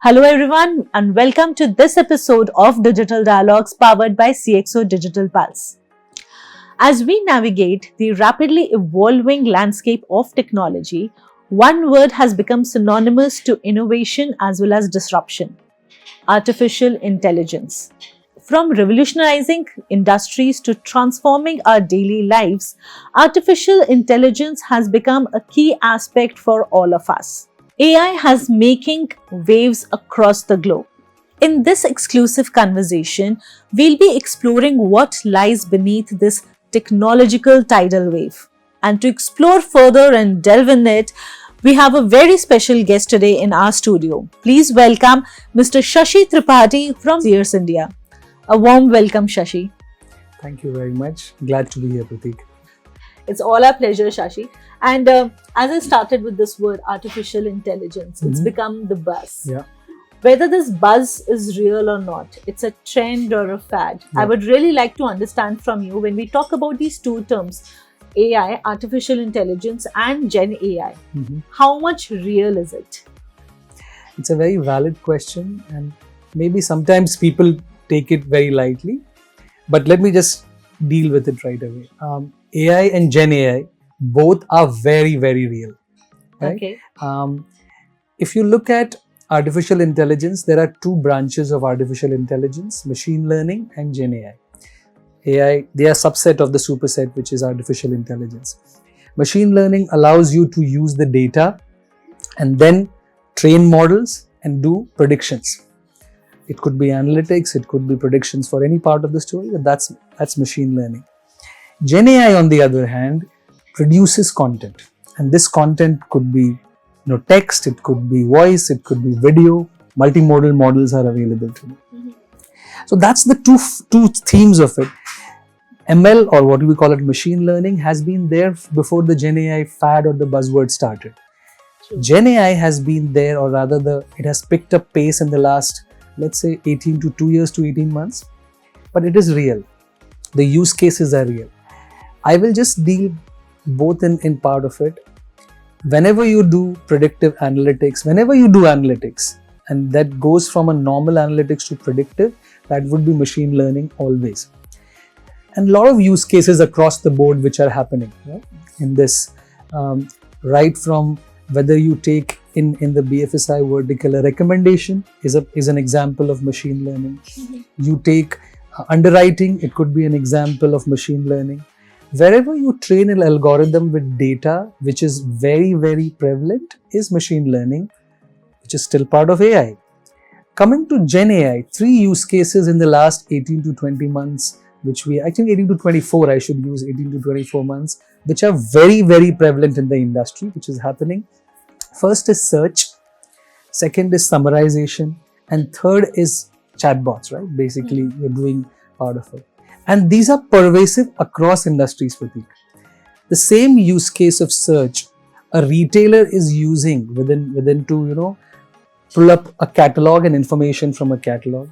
Hello everyone and welcome to this episode of Digital Dialogues powered by CXO Digital Pulse. As we navigate the rapidly evolving landscape of technology, one word has become synonymous to innovation as well as disruption: artificial intelligence. From revolutionizing industries to transforming our daily lives, artificial intelligence has become a key aspect for all of us. AI has making waves across the globe. In this exclusive conversation, we'll be exploring what lies beneath this technological tidal wave. And to explore further and delve in it, we have a very special guest today in our studio. Please welcome Mr. Shashi Tripathi from Searce, India. A warm welcome, Shashi. Thank you very much. Glad to be here, Pratik. It's all our pleasure, Shashi. And as I started with this word, artificial intelligence, it's become the buzz. Yeah. Whether this buzz is real or not, it's a trend or a fad. Yeah. I would really like to understand from you, when we talk about these two terms, AI, artificial intelligence, and Gen AI, how much real is it? It's a very valid question, and maybe sometimes people take it very lightly, but let me just deal with it right away. AI and Gen AI, both are very, very real. Right? Okay. If you look at artificial intelligence, there are two branches of artificial intelligence: machine learning and Gen AI. AI, they are subset of the superset, which is artificial intelligence. Machine learning allows you to use the data and then train models and do predictions. It could be analytics, it could be predictions for any part of the story, but that's machine learning. Gen AI, on the other hand, produces content, and this content could be text, it could be voice, it could be video. Multimodal models are available today. So that's the two themes of it. ML, or what we call it machine learning, has been there before the Gen AI fad or the buzzword started. True. Gen AI has been there, or rather it has picked up pace in the last, let's say, 18 to 2 years to 18 months, but it is real. The use cases are real. I will just deal both in part of it. Whenever you do predictive analytics, whenever you do analytics, and that goes from a normal analytics to predictive, that would be machine learning always. And a lot of use cases across the board which are happening, right, in this, right from whether you take in the BFSI vertical, a recommendation is an example of machine learning. You take underwriting, it could be an example of machine learning. Wherever you train an algorithm with data, which is very, very prevalent, is machine learning, which is still part of AI. Coming to Gen AI, 3 use cases in the last 18 to 20 months, I think 18 to 24, I should use 18 to 24 months, which are very, very prevalent in the industry, which is happening. First is search, second is summarization, and third is chatbots, right? Basically, you're doing part of it. And these are pervasive across industries, Pratik. The same use case of search, a retailer is using within to, pull up a catalog and information from a catalog.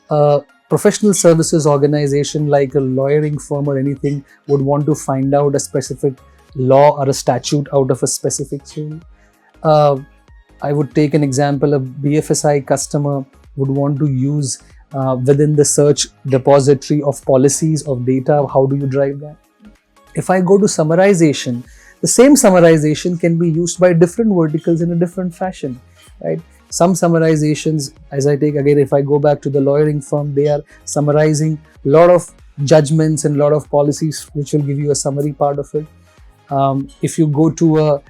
A professional services organization like a lawyering firm or anything would want to find out a specific law or a statute out of a specific story. I would take an example: a BFSI customer would want to use within the search depository of policies, of data. How do you drive that? If I go to summarization, the same summarization can be used by different verticals in a different fashion, right? Some summarizations, as I take again, if I go back to the lawyering firm, they are summarizing a lot of judgments and a lot of policies, which will give you a summary part of it. If you go to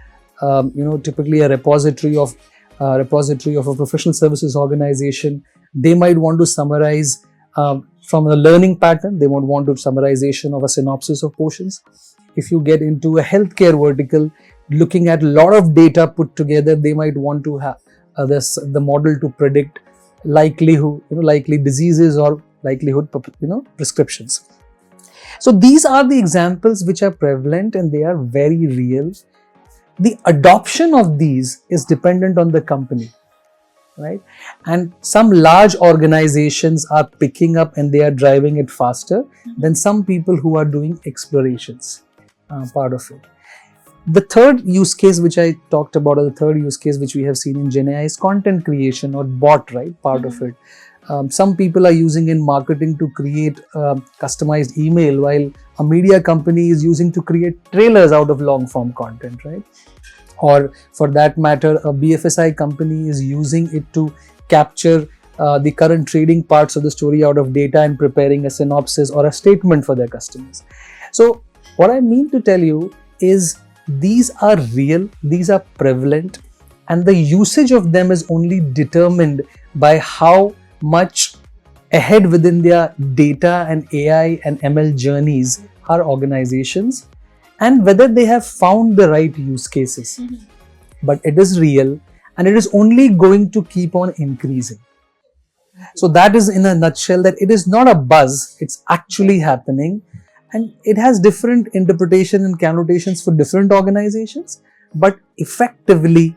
typically a repository of a professional services organization, they might want to summarize from a learning pattern. They won't want to summarization of a synopsis of portions. If you get into a healthcare vertical, looking at a lot of data put together, they might want to have the model to predict likely diseases or likelihood prescriptions. So these are the examples which are prevalent and they are very real. The adoption of these is dependent on the company, right? And some large organizations are picking up and they are driving it faster than some people who are doing explorations, part of it. The third use case which I talked about, or the third use case which we have seen in GenAI, is content creation or bot, right? Part of it. Some people are using in marketing to create customized email, while a media company is using to create trailers out of long form content, right? Or for that matter, a BFSI company is using it to capture the current trading parts of the story out of data and preparing a synopsis or a statement for their customers. So what I mean to tell you is these are real, these are prevalent, and the usage of them is only determined by how much ahead within their data and AI and ML journeys are organizations, and whether they have found the right use cases. But it is real, and it is only going to keep on increasing. So that is in a nutshell that it is not a buzz, it's actually happening, and it has different interpretation and connotations for different organizations, but effectively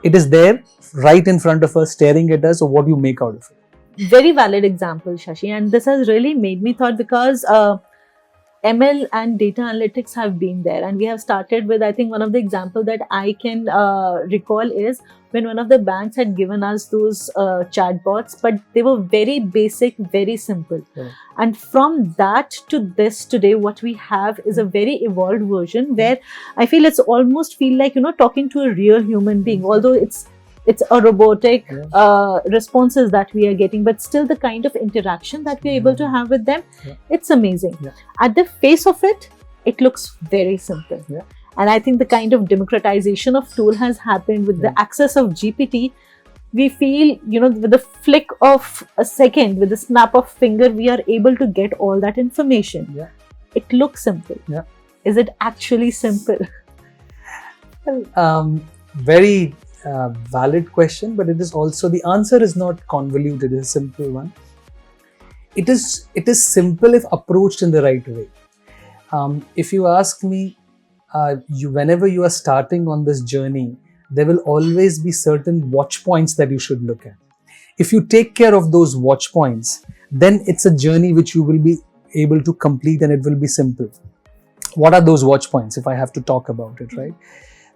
it is there right in front of us, staring at us. So what do you make out of it? Very valid example, Shashi, and this has really made me thought, because ML and data analytics have been there, and we have started with, I think one of the example that I can recall is when one of the banks had given us those chatbots, but they were very basic, very simple. Yeah. And from that to this today, what we have is a very evolved version where I feel it's almost feel like, talking to a real human being, although it's a robotic responses that we are getting, but still the kind of interaction that we're able to have with them, it's amazing. At the face of it, it looks very simple. And I think the kind of democratization of tool has happened with the access of GPT. We feel, with the flick of a second, with the snap of finger, we are able to get all that information. It looks simple. Is it actually simple? Well, very valid question, but it is also, the answer is not convoluted, it's a simple one. It is simple if approached in the right way. If you ask me, whenever you are starting on this journey, there will always be certain watch points that you should look at. If you take care of those watch points, then it's a journey which you will be able to complete, and it will be simple. What are those watch points, if I have to talk about it, right?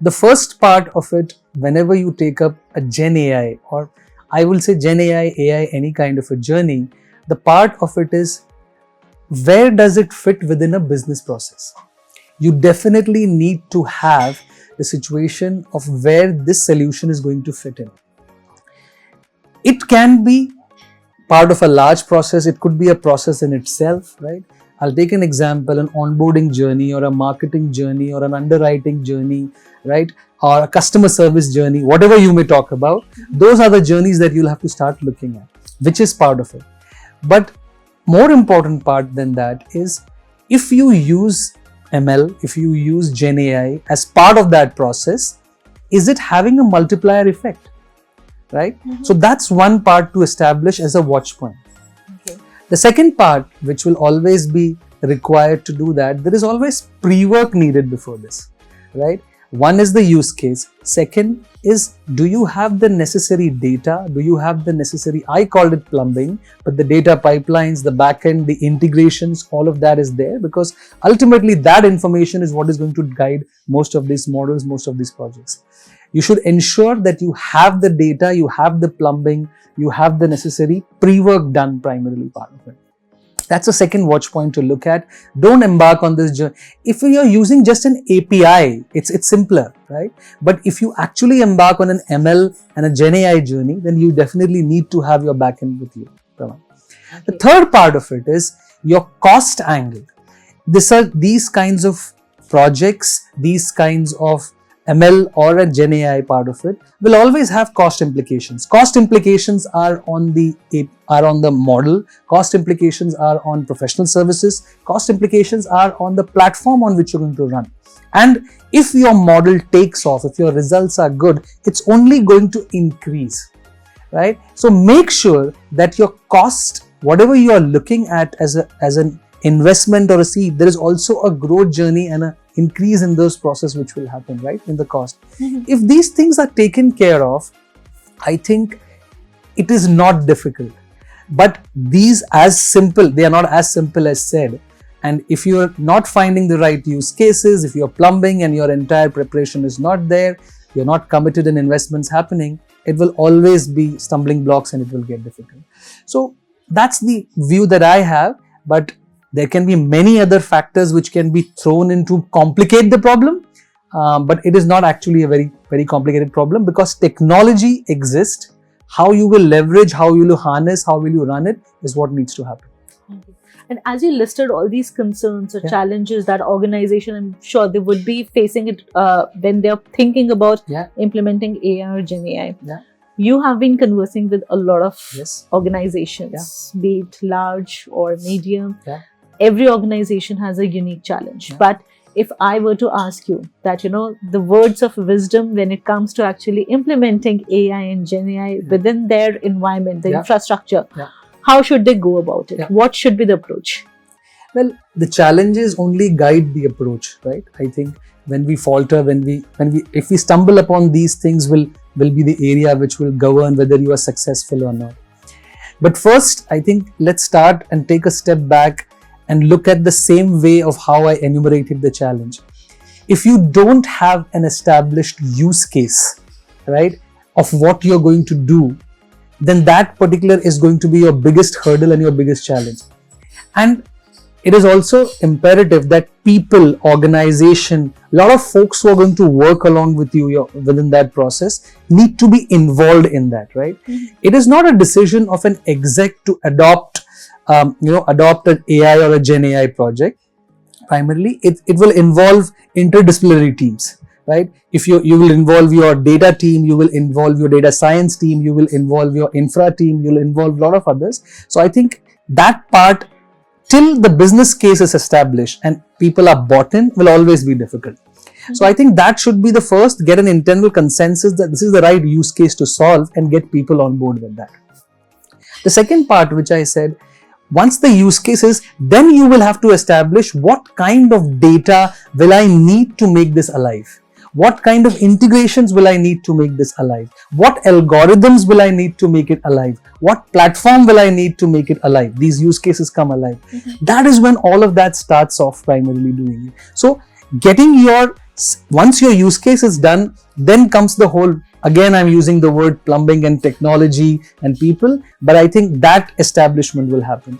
The first part of it, whenever you take up a Gen AI, or I will say Gen AI, any kind of a journey, the part of it is, where does it fit within a business process? You definitely need to have the situation of where this solution is going to fit in. It can be part of a large process, it could be a process in itself, right? I'll take an example, an onboarding journey, or a marketing journey, or an underwriting journey, right? Or a customer service journey, whatever you may talk about. Those are the journeys that you'll have to start looking at, which is part of it. But more important part than that is, if you use ML, if you use Gen AI as part of that process, is it having a multiplier effect, right? So that's one part to establish as a watch point. The second part, which will always be required to do that, there is always pre-work needed before this, right? One is the use case. Second is, do you have the necessary data? Do you have the necessary, I called it plumbing, but the data pipelines, the backend, the integrations, all of that is there, because ultimately that information is what is going to guide most of these models, most of these projects. You should ensure that you have the data, you have the plumbing, you have the necessary pre-work done, primarily part of it. That's a second watch point to look at. Don't embark on this journey. If you're using just an API, it's simpler, right? But if you actually embark on an ML and a Gen AI journey, then you definitely need to have your backend with you. The third part of it is your cost angle. These kinds of projects, these kinds of ML or a Gen AI part of it will always have cost implications. Cost implications are on the model. Cost implications are on professional services. Cost implications are on the platform on which you're going to run. And if your model takes off, if your results are good, it's only going to increase, right? So make sure that your cost, whatever you are looking at as an investment or a seed, there is also a growth journey and an increase in those process which will happen, right, in the cost. If these things are taken care of, I think it is not difficult. But these they are not as simple as said. And if you're not finding the right use cases, if you're plumbing and your entire preparation is not there, you're not committed in investments happening, it will always be stumbling blocks and it will get difficult. So that's the view that I have, but there can be many other factors which can be thrown in to complicate the problem. But it is not actually a very, very complicated problem, because technology exists. How you will leverage, how you will harness, how will you run it is what needs to happen. And as you listed all these concerns or challenges that organization, I'm sure they would be facing it when they're thinking about implementing AI or Gen AI. You have been conversing with a lot of organizations, be it large or medium. Every organization has a unique challenge. But if I were to ask you that, the words of wisdom when it comes to actually implementing AI and Gen AI within their environment, the infrastructure, how should they go about it? What should be the approach? Well, the challenges only guide the approach, right? I think when we falter, if we stumble upon these things, will be the area which will govern whether you are successful or not. But first, I think let's start and take a step back and look at the same way of how I enumerated the challenge. If you don't have an established use case, right, of what you're going to do, then that particular is going to be your biggest hurdle and your biggest challenge. And it is also imperative that people, organization, a lot of folks who are going to work along with you within that process need to be involved in that, right? It is not a decision of an exec to adopt an AI or a Gen AI project. Primarily, it will involve interdisciplinary teams, right? If you will involve your data team, you will involve your data science team, you will involve your infra team, you will involve a lot of others. So I think that part, till the business case is established and people are bought in, will always be difficult. So I think that should be the first, get an internal consensus that this is the right use case to solve and get people on board with that. The second part, which I said, once the use case is, then you will have to establish what kind of data will I need to make this alive? What kind of integrations will I need to make this alive? What algorithms will I need to make it alive? What platform will I need to make it alive? These use cases come alive. That is when all of that starts off primarily doing it. So once your use case is done, then comes the whole, again I'm using the word plumbing and technology and people, but I think that establishment will happen.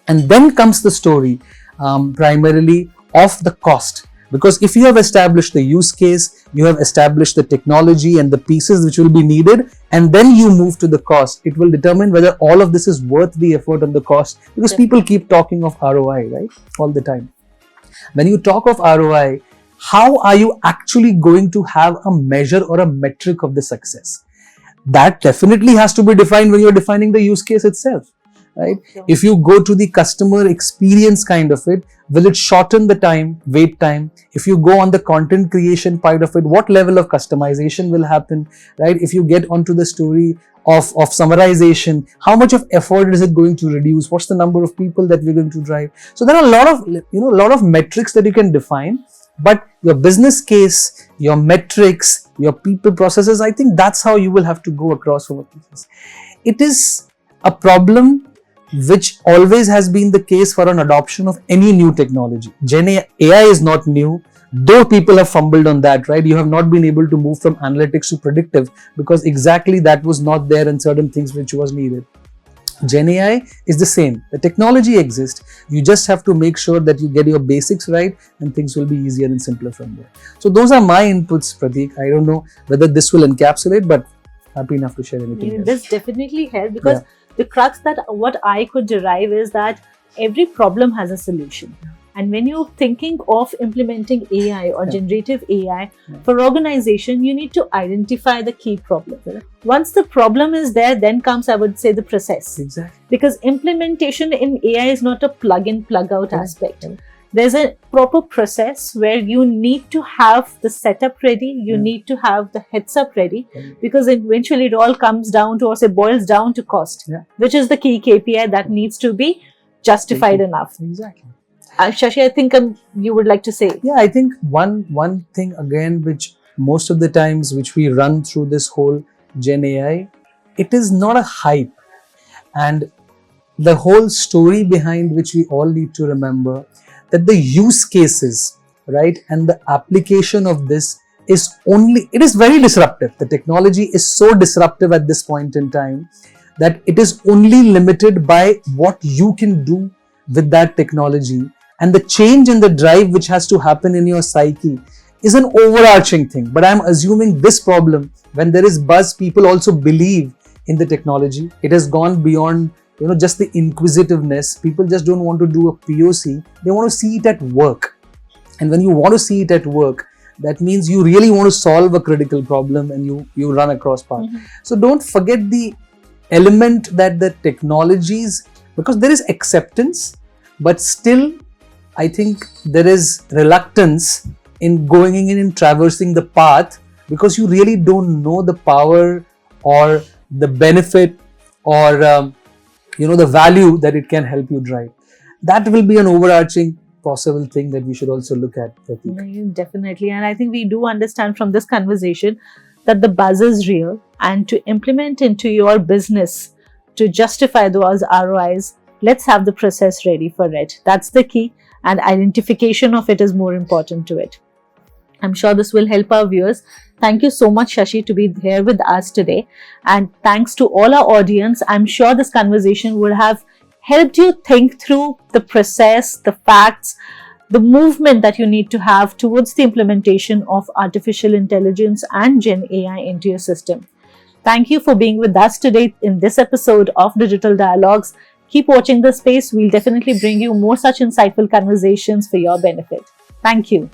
And then comes the story primarily of the cost. Because if you have established the use case, you have established the technology and the pieces which will be needed, and then you move to the cost, it will determine whether all of this is worth the effort and the cost. Because people keep talking of ROI, right? All the time. When you talk of ROI, how are you actually going to have a measure or a metric of the success? That definitely has to be defined when you're defining the use case itself. Right? If you go to the customer experience kind of it, will it shorten the time, wait time? If you go on the content creation part of it, what level of customization will happen? Right? If you get onto the story of summarization, how much of effort is it going to reduce? What's the number of people that we're going to drive? So there are a lot of metrics that you can define, but your business case, your metrics, your people processes, I think that's how you will have to go across from a business. It is a problem which always has been the case for an adoption of any new technology. Gen AI is not new, though people have fumbled on that, right? You have not been able to move from analytics to predictive because exactly that was not there in certain things which was needed. Gen AI is the same. The technology exists. You just have to make sure that you get your basics right and things will be easier and simpler from there. So those are my inputs, Prateek. I don't know whether this will encapsulate, but happy enough to share anything else. This definitely helped because the crux that what I could derive is that every problem has a solution. And when you're thinking of implementing AI or generative AI for organization, you need to identify the key problem. Once the problem is there, then comes, I would say, the process. Exactly. Because implementation in AI is not a plug-in, plug-out aspect. There's a proper process where you need to have the setup ready, you need to have the heads up ready, because eventually it all comes down to, or say boils down to cost, which is the key KPI that needs to be justified enough. Exactly. Shashi, I think you would like to say. Yeah, I think one thing again, which most of the times which we run through this whole Gen AI, it is not a hype. And the whole story behind which we all need to remember, that the use cases, right, and the application of this it is very disruptive. The technology is so disruptive at this point in time that it is only limited by what you can do with that technology, and the change and the drive which has to happen in your psyche is an overarching thing. But I'm assuming this problem, when there is buzz, people also believe in the technology. It has gone beyond just the inquisitiveness. People just don't want to do a POC, they want to see it at work. And when you want to see it at work, that means you really want to solve a critical problem, and you run across path. So don't forget the element that the technologies, because there is acceptance, but still I think there is reluctance in going in and traversing the path, because you really don't know the power or the benefit or the value that it can help you drive. That will be an overarching possible thing that we should also look at, Pratik. Definitely. And I think we do understand from this conversation that the buzz is real, and to implement into your business, to justify those ROIs, let's have the process ready for it. That's the key, and identification of it is more important to it. I'm sure this will help our viewers. Thank you so much, Shashi, to be here with us today. And thanks to all our audience. I'm sure this conversation would have helped you think through the process, the facts, the movement that you need to have towards the implementation of artificial intelligence and Gen AI into your system. Thank you for being with us today in this episode of Digital Dialogues. Keep watching this space. We'll definitely bring you more such insightful conversations for your benefit. Thank you.